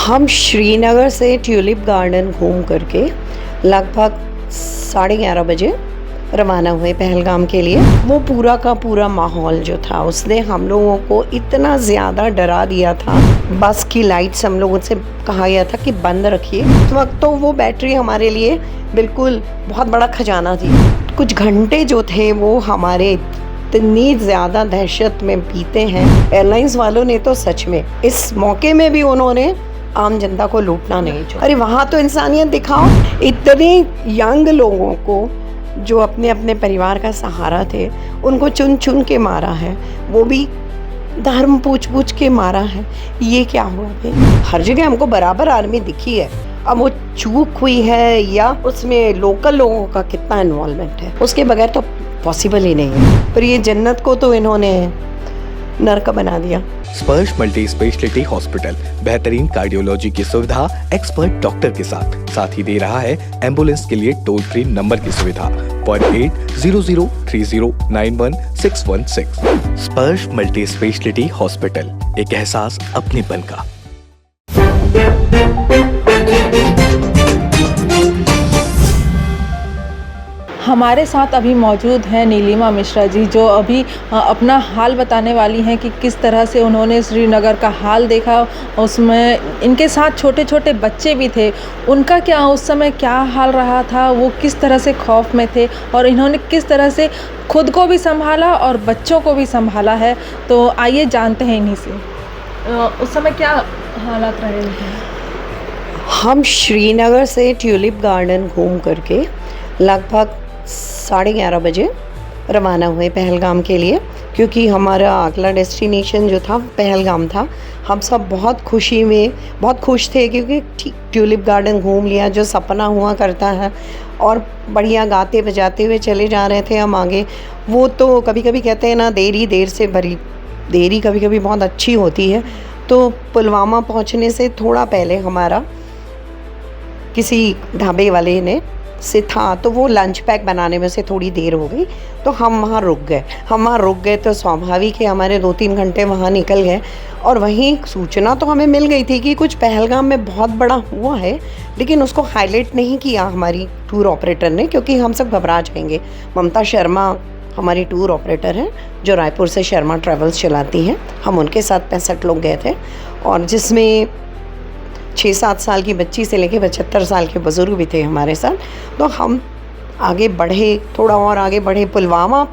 हम श्रीनगर से tulip garden घूम करके लगभग 11:30 बजे रवाना हुए पहलगाम के लिए। वो पूरा का पूरा माहौल जो था उसने हम लोगों को इतना ज़्यादा डरा दिया था। बस की लाइट्स हम लोगों से कहा गया था कि बंद रखिए। उस वक्त तो वो बैटरी हमारे लिए बिल्कुल बहुत बड़ा खजाना थी। कुछ घंटे जो थे वो हमारे इतनी ज़्यादा दहशत में बीते हैं। एयरलाइंस वालों ने तो सच में इस मौके में भी उन्होंने आम जनता को लूटना नहीं चाहिए। अरे वहाँ तो इंसानियत दिखाओ। इतने यंग लोगों को जो अपने अपने परिवार का सहारा थे उनको चुन चुन के मारा है, वो भी धर्म पूछ के मारा है। ये क्या हुआ भाई? हर जगह हमको बराबर आर्मी दिखी है। अब वो चूक हुई है या उसमें लोकल लोगों का कितना इन्वॉल्वमेंट है, उसके बगैर तो पॉसिबल ही नहीं है। पर ये जन्नत को तो इन्होंने नर्क बना दिया। स्पर्श मल्टी स्पेशलिटी हॉस्पिटल बेहतरीन कार्डियोलॉजी की सुविधा एक्सपर्ट डॉक्टर के साथ ही दे रहा है एम्बुलेंस के लिए टोल फ्री नंबर की सुविधा 08003091616। स्पर्श मल्टी स्पेशलिटी हॉस्पिटल, एक एहसास अपनेपन का। हमारे साथ अभी मौजूद हैं नीलिमा मिश्रा जी, जो अभी अपना हाल बताने वाली हैं कि किस तरह से उन्होंने श्रीनगर का हाल देखा। उसमें इनके साथ छोटे छोटे बच्चे भी थे, उनका क्या उस समय क्या हाल रहा था, वो किस तरह से खौफ में थे और इन्होंने किस तरह से खुद को भी संभाला और बच्चों को भी संभाला है। तो आइए जानते हैं इन्हीं से उस समय क्या हालात रहे थे। हम श्रीनगर से ट्यूलिप गार्डन घूम करके लगभग 11:30 बजे रवाना हुए पहलगाम के लिए, क्योंकि हमारा अगला डेस्टिनेशन जो था पहलगाम था। हम सब बहुत खुश थे क्योंकि ट्यूलिप गार्डन घूम लिया, जो सपना हुआ करता है, और बढ़िया गाते बजाते हुए चले जा रहे थे हम आगे। वो तो कभी कभी कहते हैं ना, देर से भरी देरी कभी कभी बहुत अच्छी होती है। तो पुलवामा पहुंचने से थोड़ा पहले हमारा किसी ढाबे वाले ने से था, तो वो लंच पैक बनाने में से थोड़ी देर हो गई, तो हम वहाँ रुक गए। तो स्वाभाविक है हमारे 2-3 घंटे वहाँ निकल गए। और वहीं सूचना तो हमें मिल गई थी कि कुछ पहलगाम में बहुत बड़ा हुआ है, लेकिन उसको हाईलाइट नहीं किया हमारी टूर ऑपरेटर ने, क्योंकि हम सब घबरा जाएंगे। ममता शर्मा हमारी टूर ऑपरेटर हैं, जो रायपुर से शर्मा ट्रैवल्स चलाती हैं। हम उनके साथ 65 लोग गए थे, और जिसमें 6-7 साल की बच्ची से लेके 75 साल के बुज़ुर्ग भी थे हमारे साथ। तो हम आगे बढ़े, थोड़ा और आगे बढ़े। पुलवामा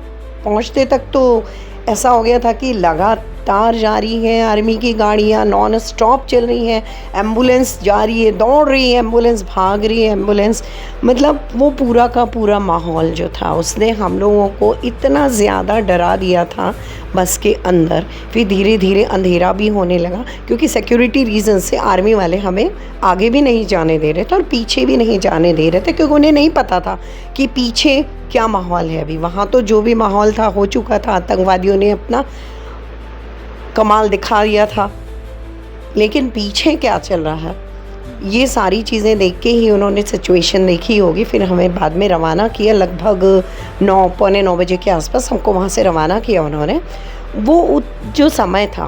पहुंचते तक तो ऐसा हो गया था कि लगातार जा रही है आर्मी की गाड़ियां, नॉन स्टॉप चल रही हैं। एम्बुलेंस जा रही है, दौड़ रही है एम्बुलेंस, भाग रही है एम्बुलेंस। मतलब वो पूरा का पूरा माहौल जो था उसने हम लोगों को इतना ज़्यादा डरा दिया था बस के अंदर। फिर धीरे धीरे अंधेरा भी होने लगा, क्योंकि सिक्योरिटी रीज़न से आर्मी वाले हमें आगे भी नहीं जाने दे रहे थे और पीछे भी नहीं जाने दे रहे थे, क्योंकि उन्हें नहीं पता था कि पीछे क्या माहौल है। अभी वहाँ तो जो भी माहौल था हो चुका था, आतंकवादियों ने अपना कमाल दिखा दिया था, लेकिन पीछे क्या चल रहा है ये सारी चीज़ें देख के ही उन्होंने सिचुएशन देखी होगी। फिर हमें बाद में रवाना किया, लगभग 9-9:15 बजे के आसपास हमको वहाँ से रवाना किया उन्होंने। वो जो समय था,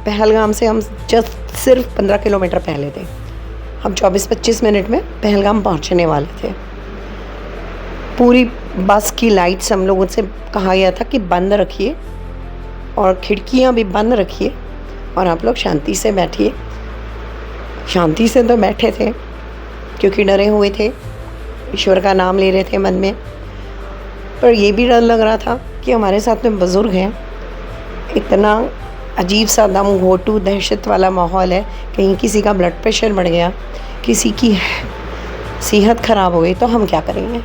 पहलगाम से हम जस्ट सिर्फ 15 किलोमीटर पहले थे। हम 24-25 मिनट में पहलगाम पहुँचने वाले थे। पूरी बस की लाइट्स हम लोगों से कहा गया था कि बंद रखिए और खिड़कियाँ भी बंद रखिए, और आप लोग शांति से बैठिए। शांति से तो बैठे थे, क्योंकि डरे हुए थे, ईश्वर का नाम ले रहे थे मन में। पर ये भी डर लग रहा था कि हमारे साथ में बुज़ुर्ग हैं। इतना अजीब सा दम घोटू दहशत वाला माहौल है। कहीं किसी का ब्लड प्रेशर बढ़ गया, किसी की सेहत ख़राब हो गई, तो हम क्या करेंगे?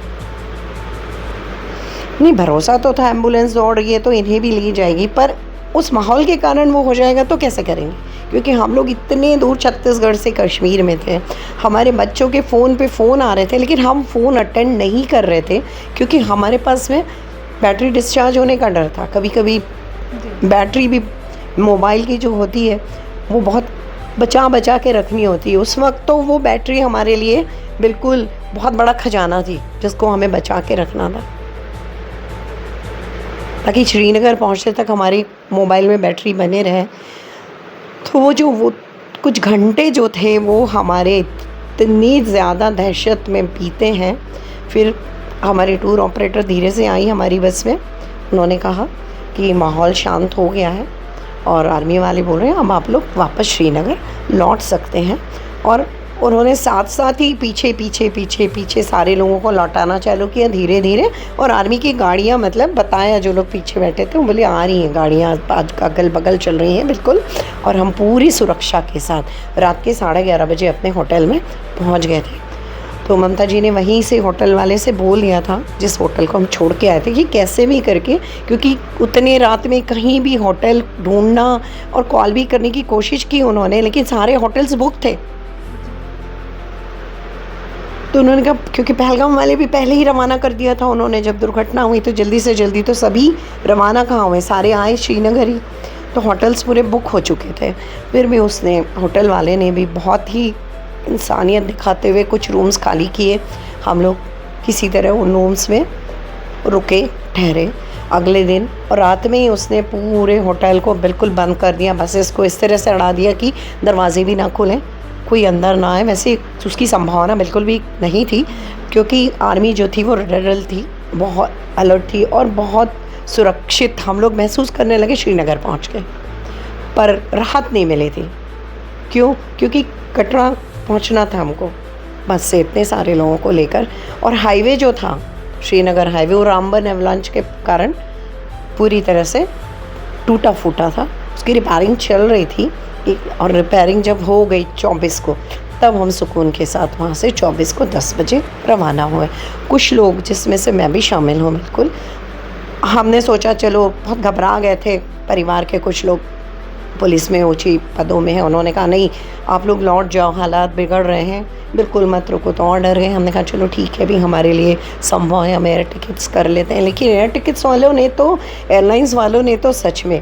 नहीं, भरोसा तो था एम्बुलेंस दौड़ रही है तो इन्हें भी ली जाएगी, पर उस माहौल के कारण वो हो जाएगा तो कैसे करेंगे? क्योंकि हम लोग इतने दूर छत्तीसगढ़ से कश्मीर में थे। हमारे बच्चों के फ़ोन पे फ़ोन आ रहे थे, लेकिन हम फ़ोन अटेंड नहीं कर रहे थे, क्योंकि हमारे पास में बैटरी डिस्चार्ज होने का डर था। कभी कभी बैटरी भी मोबाइल की जो होती है वो बहुत बचा के रखनी होती है। उस वक्त तो वो बैटरी हमारे लिए बिल्कुल बहुत बड़ा खजाना थी, जिसको हमें बचा के रखना था, ताकि श्रीनगर पहुंचने तक हमारी मोबाइल में बैटरी बने रहे। तो वो कुछ घंटे जो थे वो हमारे इतनी ज़्यादा दहशत में बीते हैं। फिर हमारी टूर ऑपरेटर धीरे से आई हमारी बस में, उन्होंने कहा कि माहौल शांत हो गया है और आर्मी वाले बोल रहे हैं अब आप लोग वापस श्रीनगर लौट सकते हैं। और उन्होंने साथ साथ ही पीछे सारे लोगों को लौटाना चालू किया धीरे धीरे। और आर्मी की गाड़ियाँ, मतलब बताया जो लोग पीछे बैठे थे वो बोले आ रही हैं गाड़ियाँ, आज अगल बगल चल रही हैं बिल्कुल। और हम पूरी सुरक्षा के साथ रात के 11:30 बजे अपने होटल में पहुँच गए थे। तो ममता जी ने वहीं से होटल वाले से बोल लिया था, जिस होटल को हम छोड़ के आए थे, कि कैसे भी करके, क्योंकि उतने रात में कहीं भी होटल ढूंढना और कॉल भी करने की कोशिश की उन्होंने, लेकिन सारे होटल्स बुक थे। तो उन्होंने कहा, क्योंकि पहलगाम वाले भी पहले ही रवाना कर दिया था उन्होंने, जब दुर्घटना हुई तो जल्दी से जल्दी तो सभी रवाना कहाँ हुए, सारे आए श्रीनगर ही, तो होटल्स पूरे बुक हो चुके थे। फिर भी उसने, होटल वाले ने भी बहुत ही इंसानियत दिखाते हुए कुछ रूम्स खाली किए। हम लोग किसी तरह उन रूम्स में रुके, ठहरे अगले दिन। और रात में ही उसने पूरे होटल को बिल्कुल बंद कर दिया, बसेस को इस तरह से अड़ा दिया कि दरवाजे भी ना खुलें, कोई अंदर ना आए। वैसे उसकी संभावना बिल्कुल भी नहीं थी, क्योंकि आर्मी जो थी वो रेडल थी, बहुत अलर्ट थी और बहुत सुरक्षित हम लोग महसूस करने लगे श्रीनगर पहुंच के। पर राहत नहीं मिली थी। क्यों? क्योंकि कटरा पहुंचना था हमको बस से इतने सारे लोगों को लेकर। और हाईवे जो था श्रीनगर हाईवे, वो रामबन एवलांच के कारण पूरी तरह से टूटा फूटा था। उसकी रिपेयरिंग चल रही थी और रिपेयरिंग जब हो गई 24 को, तब हम सुकून के साथ वहाँ से 24 को 10 बजे रवाना हुए। कुछ लोग, जिसमें से मैं भी शामिल हूँ बिल्कुल, हमने सोचा चलो, बहुत घबरा गए थे परिवार के कुछ लोग, पुलिस में ऊंची पदों में है, उन्होंने कहा नहीं आप लोग लौट जाओ, हालात बिगड़ रहे हैं, बिल्कुल मत रुको। तो और डर गए। हमने कहा चलो ठीक है, भी हमारे लिए संभव है, हम एयर टिकट्स कर लेते हैं। लेकिन एयर टिकट्स वालों ने तो, एयरलाइंस वालों ने तो सच में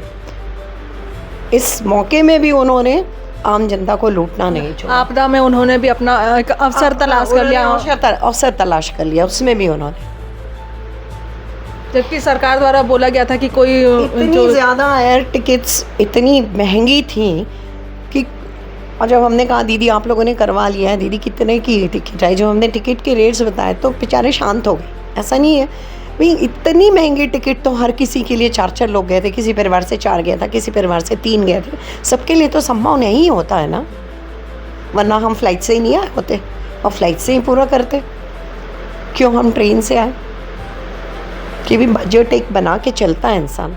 इस मौके में भी उन्होंने आम जनता को लूटना नहीं छोड़ा। आपदा में उन्होंने भी अपना एक अवसर तलाश कर लिया, अवसर तलाश कर लिया उसमें भी उन्होंने। जबकि सरकार द्वारा बोला गया था कि कोई इतनी ज़्यादा एयर टिकट्स इतनी महंगी थी कि, और जब हमने कहा दीदी आप लोगों ने करवा लिया है, दीदी कितने की टिकट आई, जब हमने टिकट के रेट्स बताए तो बेचारे शांत हो गए। ऐसा नहीं है भाई, इतनी महंगी टिकट तो हर किसी के लिए 4-4 लोग गए थे, किसी परिवार से 4 गया था, किसी परिवार से 3 गए थे, सबके लिए तो संभव नहीं होता है ना, वरना हम फ्लाइट से ही नहीं आए होते और फ्लाइट से ही पूरा करते। क्यों हम ट्रेन से आए? कि भी बजट एक बना के चलता है इंसान।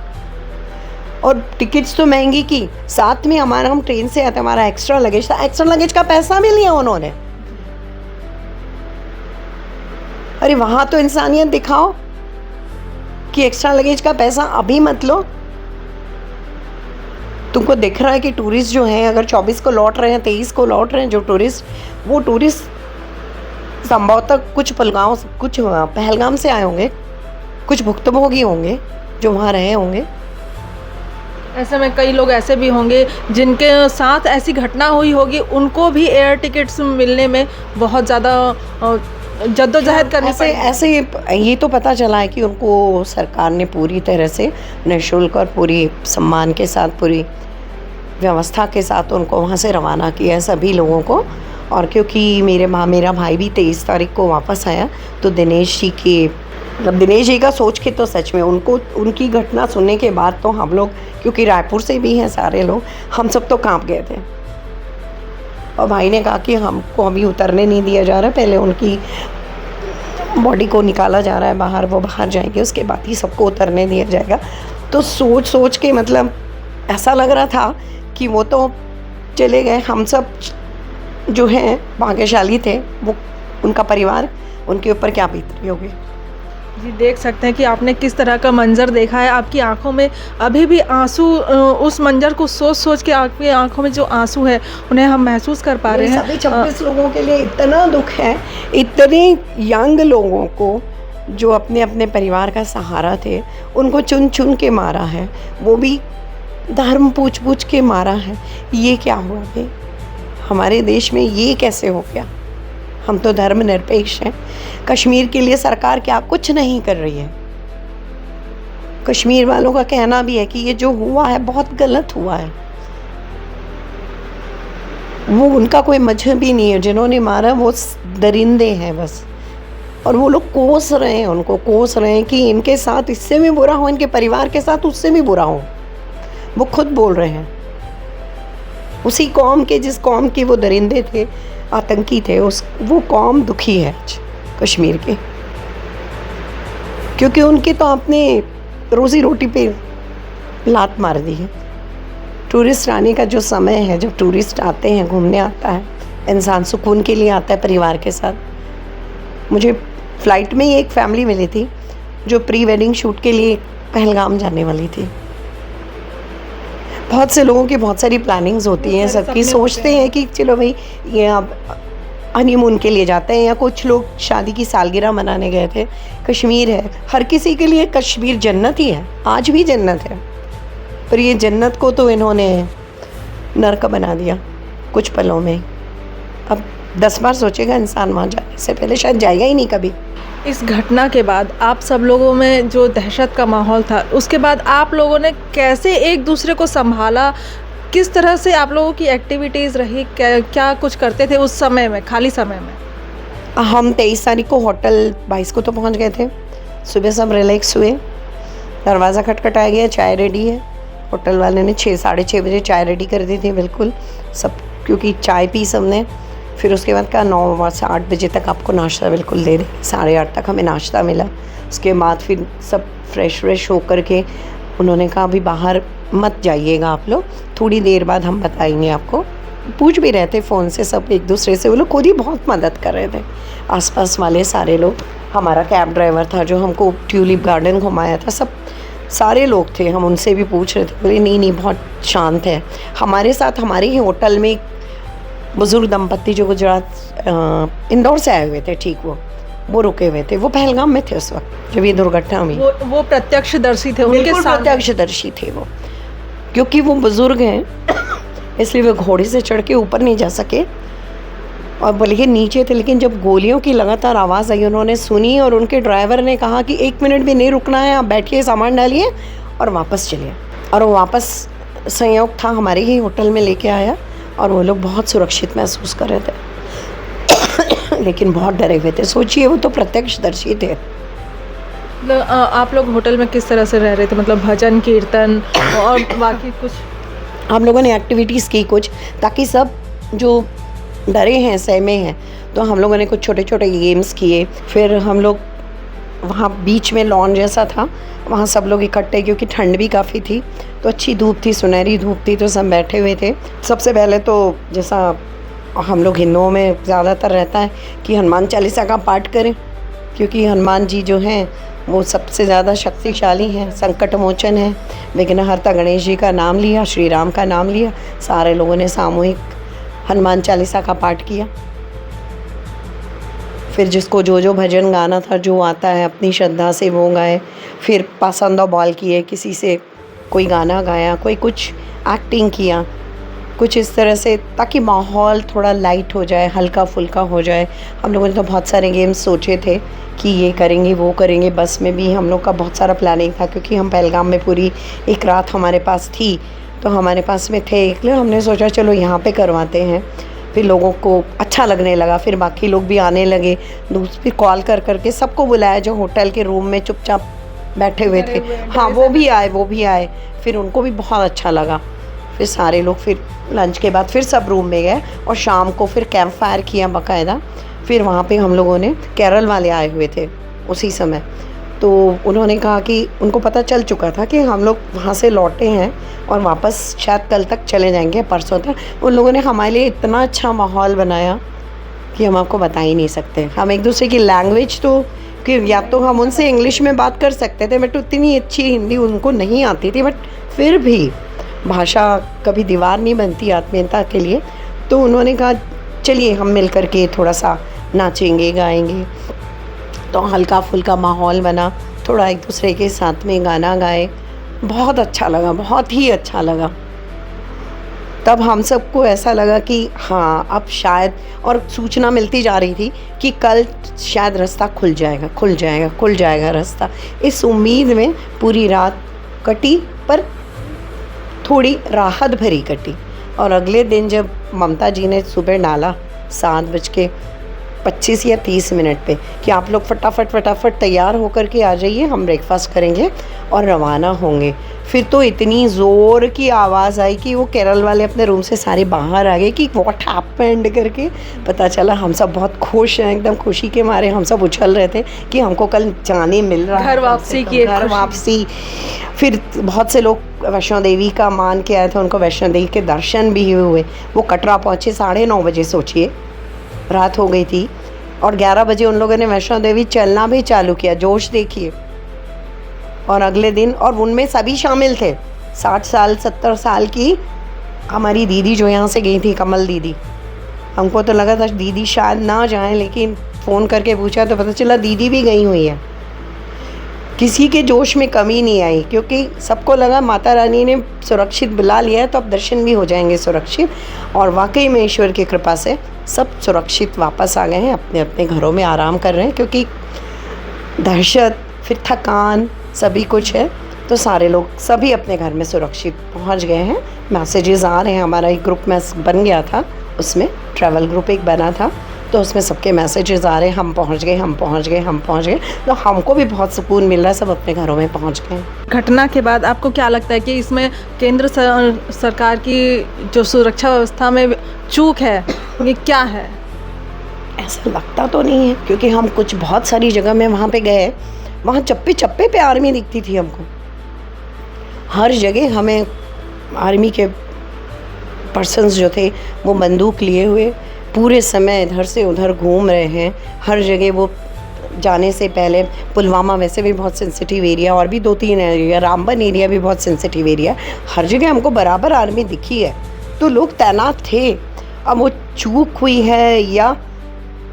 और टिकट्स तो महंगी की, साथ में हमारा, हम ट्रेन से आते, हमारा एक्स्ट्रा लगेज था, एक्स्ट्रा लगेज का पैसा भी लिया उन्होंने। अरे वहाँ तो इंसानियत दिखाओ कि एक्स्ट्रा लगेज का पैसा अभी मत लो। तुमको दिख रहा है कि टूरिस्ट जो हैं, अगर 24 को लौट रहे हैं, 23 को लौट रहे हैं जो टूरिस्ट, वो टूरिस्ट संभवतः कुछ पहलगाम से आए होंगे, कुछ भुक्तभोगी होंगे जो वहाँ रहे होंगे। ऐसे में कई लोग ऐसे भी होंगे जिनके साथ ऐसी घटना हुई होगी, उनको भी एयर टिकट्स मिलने में बहुत ज़्यादा जद्दोजहद करनी पड़ी। ऐसे ये तो पता चला है कि उनको सरकार ने पूरी तरह से निःशुल्क और पूरी सम्मान के साथ, पूरी व्यवस्था के साथ उनको वहाँ से रवाना किया सभी लोगों को। और क्योंकि मेरा भाई भी 23 तारीख को वापस आया, तो दिनेश जी का सोच के तो सच में उनकी घटना सुनने के बाद तो हम लोग, क्योंकि रायपुर से भी हैं सारे लोग, हम सब तो कांप गए थे। और भाई ने कहा कि हमको अभी उतरने नहीं दिया जा रहा, पहले उनकी बॉडी को निकाला जा रहा है बाहर, वो बाहर जाएंगे, उसके बाद ही सबको उतरने दिया जाएगा। तो सोच के मतलब ऐसा लग रहा था कि वो तो चले गए, हम सब जो हैं भाग्यशाली थे, वो उनका परिवार, उनके ऊपर क्या बीत रही होगी। जी, देख सकते हैं कि आपने किस तरह का मंजर देखा है। आपकी आंखों में अभी भी आंसू, उस मंजर को सोच के आपकी आंखों में जो आंसू है उन्हें हम महसूस कर पा रहे हैं। सभी 26 लोगों के लिए इतना दुख है, इतने यंग लोगों को जो अपने अपने परिवार का सहारा थे, उनको चुन चुन के मारा है, वो भी धर्म पूछ के मारा है। ये क्या हुआ भाई, हमारे देश में ये कैसे हो गया? हम तो धर्मनिरपेक्ष हैं। कश्मीर के लिए सरकार क्या कुछ नहीं कर रही है। कश्मीर वालों का कहना भी है कि ये जो हुआ है बहुत गलत हुआ है। वो उनका कोई मजहब ही नहीं है, जिन्होंने मारा वो दरिंदे हैं बस। और वो लोग कोस रहे हैं, उनको कोस रहे हैं कि इनके साथ इससे भी बुरा हो, इनके परिवार के साथ उससे भी बुरा हो। वो खुद बोल रहे हैं, उसी कौम के जिस कौम के वो दरिंदे थे, आतंकी थे, वो कौम दुखी है आज कश्मीर के, क्योंकि उनके तो अपने रोज़ी रोटी पे लात मार दी है। टूरिस्ट आने का जो समय है, जब टूरिस्ट आते हैं, घूमने आता है इंसान, सुकून के लिए आता है परिवार के साथ। मुझे फ़्लाइट में ही एक फैमिली मिली थी जो प्री वेडिंग शूट के लिए पहलगाम जाने वाली थी। बहुत से लोगों की बहुत सारी प्लानिंग्स होती हैं, सबकी सोचते हैं कि चलो भाई ये अब हनीमून के लिए जाते हैं, या कुछ लोग शादी की सालगिरह मनाने गए थे। कश्मीर है, हर किसी के लिए कश्मीर जन्नत ही है, आज भी जन्नत है। पर ये जन्नत को तो इन्होंने नर्क बना दिया कुछ पलों में। अब 10 बार सोचेगा इंसान वहाँ जाने से पहले, शायद जाएगा ही नहीं कभी। इस घटना के बाद आप सब लोगों में जो दहशत का माहौल था, उसके बाद आप लोगों ने कैसे एक दूसरे को संभाला? किस तरह से आप लोगों की एक्टिविटीज़ रही? क्या कुछ करते थे उस समय में, खाली समय में? हम 23 तारीख को होटल 22 को तो पहुंच गए थे। सुबह सब रिलैक्स हुए, दरवाज़ा खटखटाया गया, चाय रेडी है। होटल वाले ने 6 साढ़े 6 बजे चाय रेडी कर दी थी बिल्कुल सब, क्योंकि चाय पी सबने। फिर उसके बाद कहा 9 से 8 बजे तक आपको नाश्ता बिल्कुल दे दें। 8:30 तक हमें नाश्ता मिला। उसके बाद फिर सब फ्रेश होकर के उन्होंने कहा अभी बाहर मत जाइएगा आप लोग, थोड़ी देर बाद हम बताएंगे आपको। पूछ भी रहे थे फ़ोन से सब एक दूसरे से, वो लोग खुद ही बहुत मदद कर रहे थे, आसपास वाले सारे लोग। हमारा कैब ड्राइवर था जो हमको ट्यूलिप गार्डन घुमाया था, सब सारे लोग थे। हम उनसे भी पूछ रहे थे, बोले नहीं बहुत शांत है। हमारे साथ हमारे ही होटल में बुज़ुर्ग दंपत्ति जो गुजरात इंदौर से आए हुए थे, ठीक वो रुके हुए थे। वो पहलगाम में थे उस वक्त जब ये दुर्घटना हुई। वो प्रत्यक्षदर्शी थे, उनके साथ प्रत्यक्षदर्शी थे वो, क्योंकि वो बुज़ुर्ग हैं इसलिए वो घोड़े से चढ़ के ऊपर नहीं जा सके और बल्कि नीचे थे। लेकिन जब गोलियों की लगातार आवाज़ आई, उन्होंने सुनी और उनके ड्राइवर ने कहा कि 1 मिनट भी नहीं रुकना है, आप बैठिए, सामान डालिए और वापस चलिए। और वो वापस संयोग था हमारे ही होटल में लेके आया और वो लोग बहुत सुरक्षित महसूस कर रहे थे लेकिन बहुत डरे हुए थे। सोचिए, वो तो प्रत्यक्षदर्शी थे। आप लोग होटल में किस तरह से रह रहे थे? मतलब भजन कीर्तन और बाकी कुछ हम लोगों ने एक्टिविटीज़ की कुछ, ताकि सब जो डरे हैं सहमे हैं, तो हम लोगों ने कुछ छोटे छोटे गेम्स किए। फिर हम लोग वहाँ बीच में लॉन जैसा था, वहाँ सब लोग इकट्ठे, क्योंकि ठंड भी काफ़ी थी तो अच्छी धूप थी, सुनहरी धूप थी, तो सब बैठे हुए थे। सबसे पहले तो जैसा हम लोग हिंदुओं में ज़्यादातर रहता है कि हनुमान चालीसा का पाठ करें, क्योंकि हनुमान जी जो हैं वो सबसे ज़्यादा शक्तिशाली हैं, संकट मोचन है, विघ्नहर्ता गणेश जी का नाम लिया, श्री राम का नाम लिया। सारे लोगों ने सामूहिक हनुमान चालीसा का पाठ किया। फिर जिसको जो भजन गाना था, जो आता है अपनी श्रद्धा से वो गाए। फिर पासंदा बॉल किए, किसी से कोई गाना गाया, कोई कुछ एक्टिंग किया, कुछ इस तरह से, ताकि माहौल थोड़ा लाइट हो जाए, हल्का फुल्का हो जाए। हम लोगों ने तो बहुत सारे गेम्स सोचे थे कि ये करेंगे वो करेंगे। बस में भी हम लोग का बहुत सारा प्लानिंग था, क्योंकि हम पहलगाम में पूरी एक रात हमारे पास थी, तो हमारे पास में थे, इसलिए हमने सोचा चलो यहाँ पे करवाते हैं। फिर लोगों को अच्छा लगने लगा, फिर बाकी लोग भी आने लगे। फिर कॉल कर करके सबको बुलाया जो होटल के रूम में चुपचाप बैठे हुए थे। हाँ, वो भी आए। फिर उनको भी बहुत अच्छा लगा। फिर सारे लोग फिर लंच के बाद फिर सब रूम में गए और शाम को फिर कैंप फायर किया बाकायदा। फिर वहाँ पे हम लोगों ने, केरल वाले आए हुए थे उसी समय, तो उन्होंने कहा कि उनको पता चल चुका था कि हम लोग वहाँ से लौटे हैं और वापस शायद कल तक चले जाएंगे, परसों तक। उन लोगों ने हमारे लिए इतना अच्छा माहौल बनाया कि हम आपको बता ही नहीं सकते। हम एक दूसरे की लैंग्वेज तो, कि या तो हम उनसे इंग्लिश में बात कर सकते थे, बट उतनी अच्छी हिंदी उनको नहीं आती थी, बट फिर भी भाषा कभी दीवार नहीं बनती आत्मीयता के लिए। तो उन्होंने कहा चलिए हम मिल कर के थोड़ा सा नाचेंगे गाएंगे, तो हल्का फुल्का माहौल बना, थोड़ा एक दूसरे के साथ में गाना गाए। बहुत अच्छा लगा, बहुत ही अच्छा लगा। तब हम सबको ऐसा लगा कि हाँ अब शायद, और सूचना मिलती जा रही थी कि कल शायद रास्ता खुल जाएगा रास्ता। इस उम्मीद में पूरी रात कटी, पर थोड़ी राहत भरी कटी। और अगले दिन जब ममता जी ने सुबह डाला 7:25 या 30 पे कि आप लोग फटाफट तैयार होकर के आ जाइए, हम ब्रेकफास्ट करेंगे और रवाना होंगे, फिर तो इतनी ज़ोर की आवाज़ आई कि वो केरल वाले अपने रूम से सारे बाहर आ गए कि व्हाट हैपेंड करके। पता चला हम सब बहुत खुश हैं, एकदम खुशी के मारे हम सब उछल रहे थे कि हमको कल जाने मिल रहा है, घर वापसी की घर वापसी। फिर बहुत से लोग वैष्णो देवी का मान के आए थे, उनको वैष्णो देवी के दर्शन भी हुए। वो कटरा पहुँचे 9:30 बजे, सोचिए रात हो गई थी, और 11 बजे उन लोगों ने वैष्णो देवी चलना भी चालू किया। जोश देखिए। और अगले दिन, और उनमें सभी शामिल थे, 60 साल 70 साल की हमारी दीदी जो यहाँ से गई थी, कमल दीदी। हमको तो लगा था दीदी शायद ना जाएं, लेकिन फ़ोन करके पूछा तो पता चला दीदी भी गई हुई है। किसी के जोश में कमी नहीं आई, क्योंकि सबको लगा माता रानी ने सुरक्षित बुला लिया है तो अब दर्शन भी हो जाएंगे सुरक्षित। और वाकई में ईश्वर की कृपा से सब सुरक्षित वापस आ गए हैं, अपने अपने घरों में आराम कर रहे हैं, क्योंकि दहशत फिर थकान सभी कुछ है, तो सारे लोग सभी अपने घर में सुरक्षित पहुंच गए हैं। मैसेजेस आ रहे हैं, हमारा एक ग्रुप में बन गया था, उसमें ट्रैवल ग्रुप एक बना था, तो उसमें सबके मैसेजेस आ रहे हैं, हम पहुंच गए। तो हमको भी बहुत सुकून मिल रहा है, सब अपने घरों में पहुंच गए। घटना के बाद आपको क्या लगता है कि इसमें केंद्र सरकार की जो सुरक्षा व्यवस्था में चूक है, ये क्या है? ऐसा लगता तो नहीं है, क्योंकि हम कुछ बहुत सारी जगह में वहाँ पे गए, वहाँ चप्पे पे आर्मी दिखती थी हमको। हर जगह हमें आर्मी के पर्सन्स जो थे वो बंदूक लिए हुए पूरे समय इधर से उधर घूम रहे हैं। हर जगह वो जाने से पहले, पुलवामा वैसे भी बहुत सेंसिटिव एरिया, और भी 2-3 एरिया, रामबन एरिया भी बहुत सेंसिटिव एरिया, हर जगह हमको बराबर आर्मी दिखी है, तो लोग तैनात थे। अब वो चूक हुई है या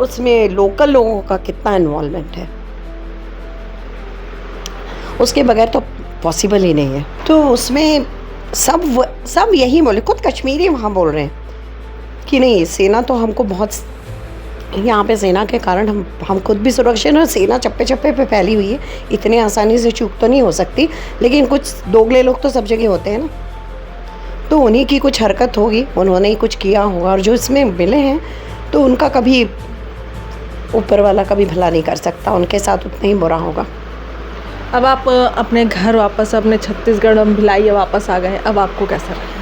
उसमें लोकल लोगों का कितना इन्वॉल्वमेंट है, उसके बगैर तो पॉसिबल ही नहीं है। तो उसमें सब यही बोले, खुद कश्मीरी वहाँ बोल रहे हैं कि नहीं, सेना तो हमको बहुत, यहाँ पे सेना के कारण हम खुद भी सुरक्षित हैं, सेना चप्पे पे फैली हुई है, इतने आसानी से चूक तो नहीं हो सकती, लेकिन कुछ दोगले लोग तो सब जगह होते हैं ना, तो उन्हीं की कुछ हरकत होगी, उन्होंने ही कुछ किया होगा, और जो इसमें मिले हैं तो उनका कभी ऊपर वाला कभी भला नहीं कर सकता, उनके साथ उतना ही बुरा होगा। अब आप अपने घर वापस, अपने छत्तीसगढ़ भिलाई वापस आ गए, अब आपको कैसा लगा?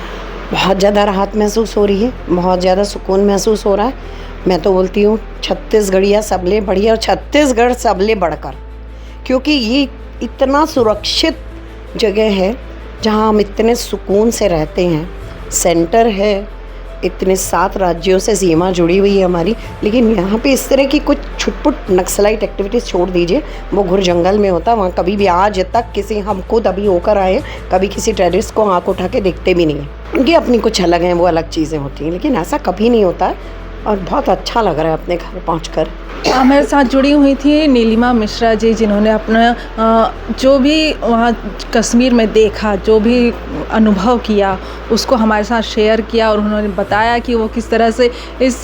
बहुत ज़्यादा राहत महसूस हो रही है, बहुत ज़्यादा सुकून महसूस हो रहा है। मैं तो बोलती हूँ छत्तीसगढ़िया सबले बढ़िया, और छत्तीसगढ़ सबले बढ़कर, क्योंकि ये इतना सुरक्षित जगह है जहाँ हम इतने सुकून से रहते हैं। सेंटर है, इतने 7 राज्यों से सीमा जुड़ी हुई है हमारी, लेकिन यहाँ पे इस तरह की कुछ छुटपुट नक्सलाइट एक्टिविटीज़ छोड़ दीजिए, वो घुर जंगल में होता, वहाँ कभी भी आज तक किसी, हम खुद अभी होकर आए, कभी किसी टेररिस्ट को आँख उठा के देखते भी नहीं हैं। उनकी अपनी कुछ अलग हैं, वो अलग चीज़ें होती हैं, लेकिन ऐसा कभी नहीं होता है, और बहुत अच्छा लग रहा है अपने घर पहुँचकर। मेरे साथ जुड़ी हुई थी नीलिमा मिश्रा जी, जिन्होंने अपना जो भी वहाँ कश्मीर में देखा, जो भी अनुभव किया, उसको हमारे साथ शेयर किया, और उन्होंने बताया कि वो किस तरह से इस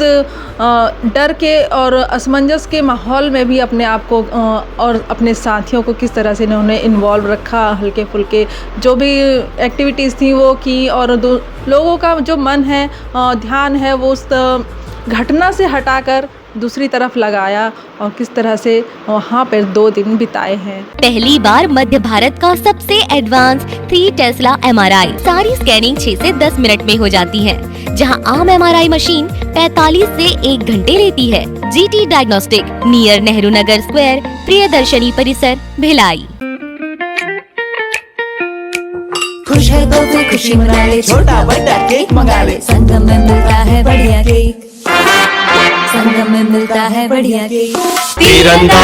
डर के और असमंजस के माहौल में भी अपने आप को और अपने साथियों को किस तरह से इन्होंने इन्वॉल्व रखा, हल्के फुल्के जो भी एक्टिविटीज़ थी वो की, और लोगों का जो मन है, ध्यान है, वो उस घटना से हटाकर दूसरी तरफ लगाया, और किस तरह से वहाँ पर 2 दिन बिताए हैं। पहली बार मध्य भारत का सबसे एडवांस 3 टेस्ला MRI, सारी स्कैनिंग 6 से 10 मिनट में हो जाती है, जहां आम MRI मशीन 45 से 1 घंटे लेती है। GT diagnostic, near Nehru Nagar square, Priyadarshini परिसर, भिलाई। खुश है तो तू खुशी मना ले, छोटा बड़ा केक मंगा ले, संगम में मिलता है बढ़िया केक, संगम में मिलता है बढ़िया केक। तिरंगा।